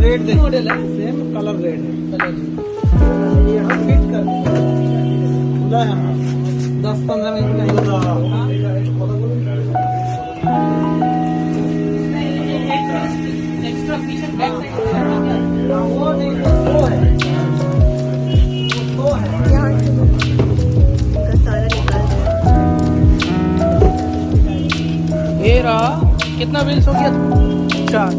Red देखो, same colour red है। ये हम फिट कर खुला है, 10-15 मिनट का एक्स्ट्रा फीचर बैक साइड वो नहीं, वो है, वो है यहाँ का सारा निकाल दिया। ये रहा, कितना बिल हो गया? 4।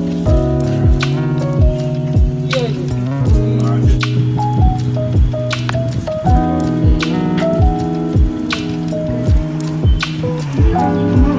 Thank you.